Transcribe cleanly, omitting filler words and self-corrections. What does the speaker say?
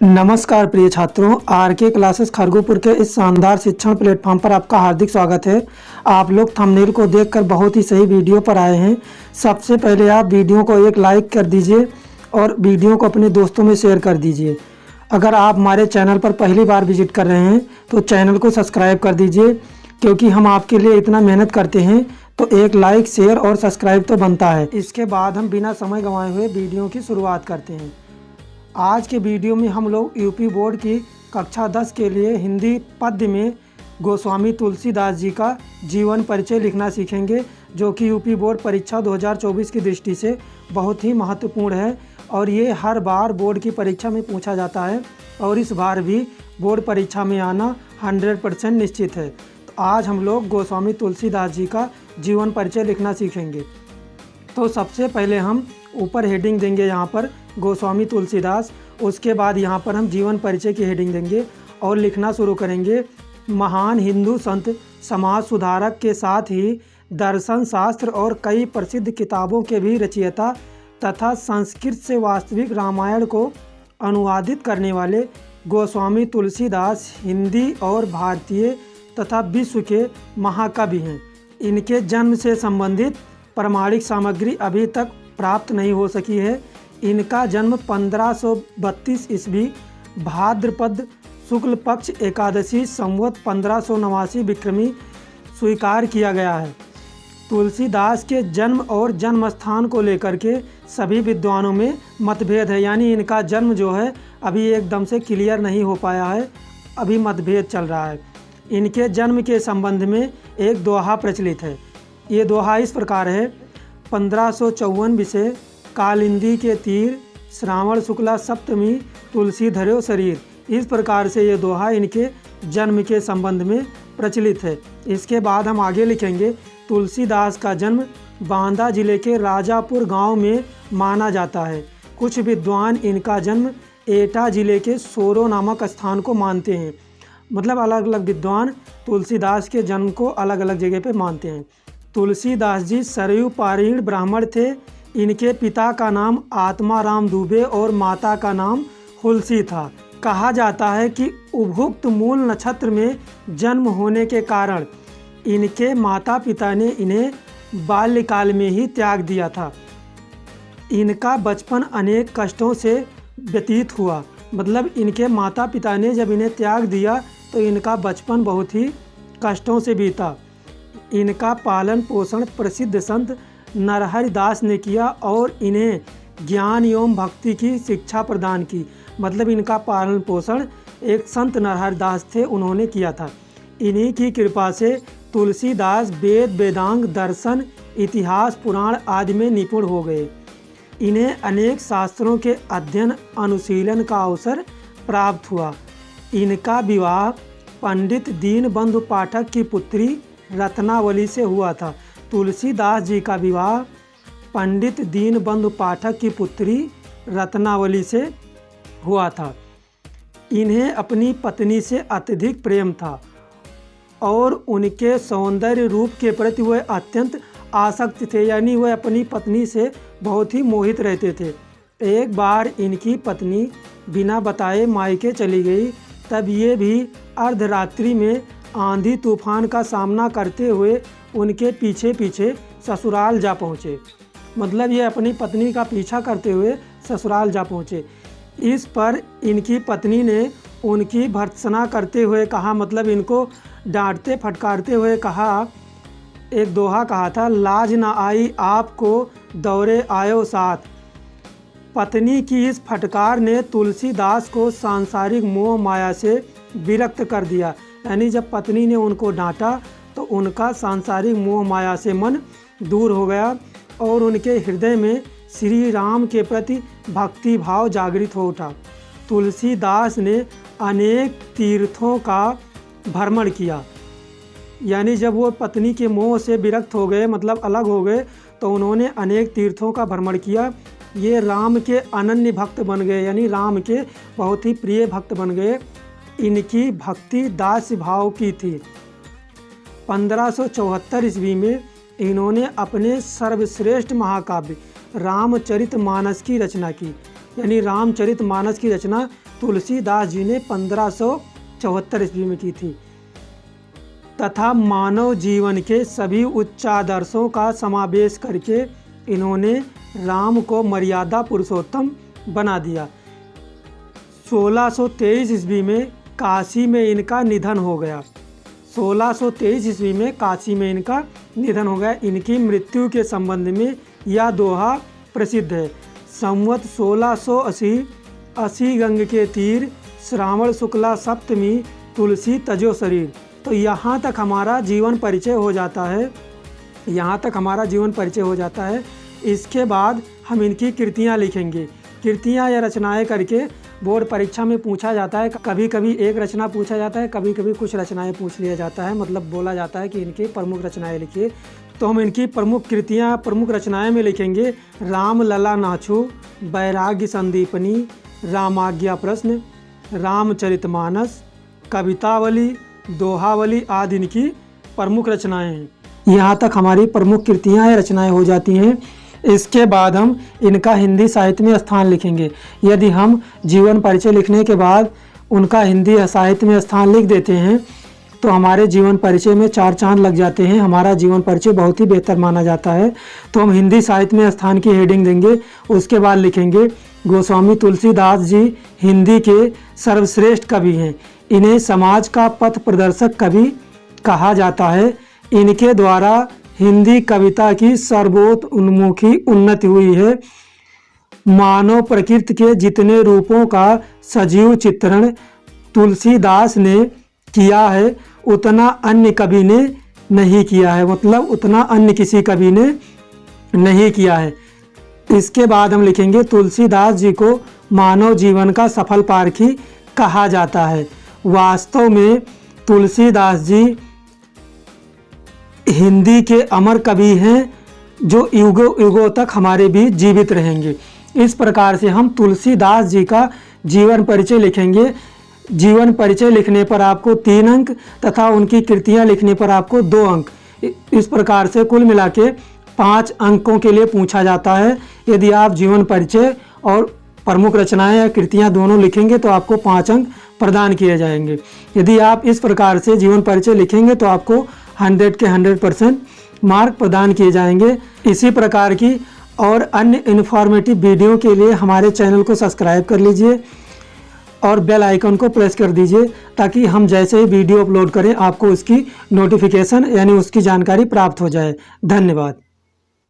नमस्कार प्रिय छात्रों, आरके क्लासेस खरगोपुर के इस शानदार शिक्षण प्लेटफॉर्म पर आपका हार्दिक स्वागत है। आप लोग थंबनेल को देखकर बहुत ही सही वीडियो पर आए हैं। सबसे पहले आप वीडियो को एक लाइक कर दीजिए और वीडियो को अपने दोस्तों में शेयर कर दीजिए। अगर आप हमारे चैनल पर पहली बार विजिट कर रहे हैं तो चैनल को सब्सक्राइब कर दीजिए, क्योंकि हम आपके लिए इतना मेहनत करते हैं तो एक लाइक, शेयर और सब्सक्राइब तो बनता है। इसके बाद हम बिना समय गंवाए हुए वीडियो की शुरुआत करते हैं। आज के वीडियो में हम लोग यूपी बोर्ड की कक्षा 10 के लिए हिंदी पद्य में गोस्वामी तुलसीदास जी का जीवन परिचय लिखना सीखेंगे, जो कि यूपी बोर्ड परीक्षा 2024 की दृष्टि से बहुत ही महत्वपूर्ण है और ये हर बार बोर्ड की परीक्षा में पूछा जाता है और इस बार भी बोर्ड परीक्षा में आना 100% निश्चित है। तो आज हम लोग गोस्वामी तुलसीदास जी का जीवन परिचय लिखना सीखेंगे। तो सबसे पहले हम ऊपर हेडिंग देंगे यहाँ पर गोस्वामी तुलसीदास, उसके बाद यहाँ पर हम जीवन परिचय की हेडिंग देंगे और लिखना शुरू करेंगे। महान हिंदू संत, समाज सुधारक के साथ ही दर्शन शास्त्र और कई प्रसिद्ध किताबों के भी रचयिता तथा संस्कृत से वास्तविक रामायण को अनुवादित करने वाले गोस्वामी तुलसीदास हिंदी और भारतीय तथा विश्व के महाकवि हैं। इनके जन्म से संबंधित प्रामाणिक सामग्री अभी तक प्राप्त नहीं हो सकी है। इनका जन्म 1532 ईस्वी भाद्रपद शुक्ल पक्ष एकादशी संवत 1589 विक्रमी स्वीकार किया गया है। तुलसीदास के जन्म और जन्म स्थान को लेकर के सभी विद्वानों में मतभेद है, यानी इनका जन्म जो है अभी एकदम से क्लियर नहीं हो पाया है, अभी मतभेद चल रहा है। इनके जन्म के संबंध में एक दोहा प्रचलित है। ये दोहा इस प्रकार है: 1554 विषय कालिंदी के तीर, श्रावण शुक्ला सप्तमी तुलसी धर्यो शरीर। इस प्रकार से ये दोहा इनके जन्म के संबंध में प्रचलित है। इसके बाद हम आगे लिखेंगे। तुलसीदास का जन्म बांदा जिले के राजापुर गांव में माना जाता है। कुछ विद्वान इनका जन्म एटा जिले के सोरो नामक स्थान को मानते हैं। मतलब अलग अलग विद्वान तुलसीदास के जन्म को अलग अलग जगह पे मानते हैं। तुलसीदास जी सरयू पारीण ब्राह्मण थे। इनके पिता का नाम आत्माराम दुबे और माता का नाम हुलसी था। कहा जाता है कि उभुक्त मूल नक्षत्र में जन्म होने के कारण इनके माता पिता ने इन्हें बाल्यकाल में ही त्याग दिया था। इनका बचपन अनेक कष्टों से व्यतीत हुआ। मतलब इनके माता पिता ने जब इन्हें त्याग दिया तो इनका बचपन बहुत ही कष्टों से बीता। इनका पालन पोषण प्रसिद्ध संत नरहरि दास ने किया और इन्हें ज्ञान एवं भक्ति की शिक्षा प्रदान की। मतलब इनका पालन पोषण एक संत नरहरि दास थे, उन्होंने किया था। इन्हीं की कृपा से तुलसीदास वेद, वेदांग, दर्शन, इतिहास, पुराण आदि में निपुण हो गए। इन्हें अनेक शास्त्रों के अध्ययन अनुशीलन का अवसर प्राप्त हुआ। इनका विवाह पंडित दीनबंधु पाठक की पुत्री रत्नावली से हुआ था। तुलसीदास जी का विवाह पंडित दीनबंधु पाठक की पुत्री रत्नावली से हुआ था। इन्हें अपनी पत्नी से अत्यधिक प्रेम था और उनके सौंदर्य रूप के प्रति वह अत्यंत आसक्त थे, यानी वह अपनी पत्नी से बहुत ही मोहित रहते थे। एक बार इनकी पत्नी बिना बताए मायके चली गई। तब ये भी अर्धरात्रि में आंधी तूफान का सामना करते हुए उनके पीछे पीछे ससुराल जा पहुँचे। मतलब ये अपनी पत्नी का पीछा करते हुए ससुराल जा पहुँचे। इस पर इनकी पत्नी ने उनकी भर्त्सना करते हुए कहा, मतलब इनको डांटते फटकारते हुए कहा, एक दोहा कहा था: लाज न आई आपको दौरे आयो साथ। पत्नी की इस फटकार ने तुलसीदास को सांसारिक मोह माया से विरक्त कर दिया। यानी जब पत्नी ने उनको डांटा तो उनका सांसारिक मोह माया से मन दूर हो गया और उनके हृदय में श्री राम के प्रति भक्ति भाव जागृत हो उठा। तुलसीदास ने अनेक तीर्थों का भ्रमण किया। यानी जब वो पत्नी के मोह से विरक्त हो गए, मतलब अलग हो गए, तो उन्होंने अनेक तीर्थों का भ्रमण किया। ये राम के अनन्य भक्त बन गए, यानी राम के बहुत ही प्रिय भक्त बन गए। इनकी भक्ति दास्य भाव की थी। 1574 ईस्वी में इन्होंने अपने सर्वश्रेष्ठ महाकाव्य रामचरितमानस की रचना की। यानी रामचरितमानस की रचना तुलसीदास जी ने 1574 ईस्वी में की थी तथा मानव जीवन के सभी उच्चादर्शों का समावेश करके इन्होंने राम को मर्यादा पुरुषोत्तम बना दिया। 1623 ईस्वी में काशी में इनका निधन हो गया। 1623 ईस्वी में काशी में इनका निधन हो गया। इनकी मृत्यु के संबंध में यह दोहा प्रसिद्ध है। संवत 1680 अस्सी गंग के तीर, श्रावण शुक्ला सप्तमी, तुलसी तजो शरीर। तो यहाँ तक हमारा जीवन परिचय हो जाता है। यहाँ तक हमारा जीवन परिचय हो जाता है। इसके बाद हम इनकी कृतियाँ लिखेंगे। कृतियाँ या रचनाएं करके बोर्ड परीक्षा में पूछा जाता है। कभी कभी एक रचना पूछा जाता है, कभी कभी कुछ रचनाएं पूछ लिया जाता है। मतलब बोला जाता है कि इनकी प्रमुख रचनाएं लिखिए। तो हम इनकी प्रमुख कृतियाँ, प्रमुख रचनाएं में लिखेंगे राम लला नाछू, वैराग्य संदीपनी, रामाज्ञा प्रश्न, रामचरितमानस, कवितावली, दोहावली आदि इनकी प्रमुख रचनाएं हैं। यहाँ तक हमारी प्रमुख कृतियाँ या रचनाएं हो जाती हैं। इसके बाद हम इनका हिंदी साहित्य में स्थान लिखेंगे। यदि हम जीवन परिचय लिखने के बाद उनका हिंदी साहित्य में स्थान लिख देते हैं तो हमारे जीवन परिचय में 4 चांद लग जाते हैं। हमारा जीवन परिचय बहुत ही बेहतर माना जाता है। तो हम हिंदी साहित्य में स्थान की हेडिंग देंगे। उसके बाद लिखेंगे गोस्वामी तुलसीदास जी हिंदी के सर्वश्रेष्ठ कवि हैं। इन्हें समाज का पथ प्रदर्शक कवि कहा जाता है। इनके द्वारा हिंदी कविता की सर्वोन्मुखी उन्नति हुई है। मानव प्रकृति के जितने रूपों का सजीव चित्रण तुलसीदास ने किया है उतना अन्य कवि ने नहीं किया है। मतलब उतना अन्य किसी कवि ने नहीं किया है। इसके बाद हम लिखेंगे तुलसीदास जी को मानव जीवन का सफल पारखी कहा जाता है। वास्तव में तुलसीदास जी हिंदी के अमर कवि हैं जो युगों युगों तक हमारे बीच जीवित रहेंगे। इस प्रकार से हम तुलसीदास जी का जीवन परिचय लिखेंगे। जीवन परिचय लिखने पर आपको 3 अंक तथा उनकी कृतियां लिखने पर आपको 2 अंक। इस प्रकार से कुल मिला के 5 अंकों के लिए पूछा जाता है। यदि आप जीवन परिचय और प्रमुख रचनाएं या कृतियां दोनों लिखेंगे तो आपको 5 अंक प्रदान किए जाएंगे। यदि आप इस प्रकार से जीवन परिचय लिखेंगे तो आपको 100 के 100% मार्क प्रदान किए जाएंगे। इसी प्रकार की और अन्य इन्फॉर्मेटिव वीडियो के लिए हमारे चैनल को सब्सक्राइब कर लीजिए और बेल आइकन को प्रेस कर दीजिए ताकि हम जैसे ही वीडियो अपलोड करें आपको उसकी नोटिफिकेशन यानी उसकी जानकारी प्राप्त हो जाए। धन्यवाद।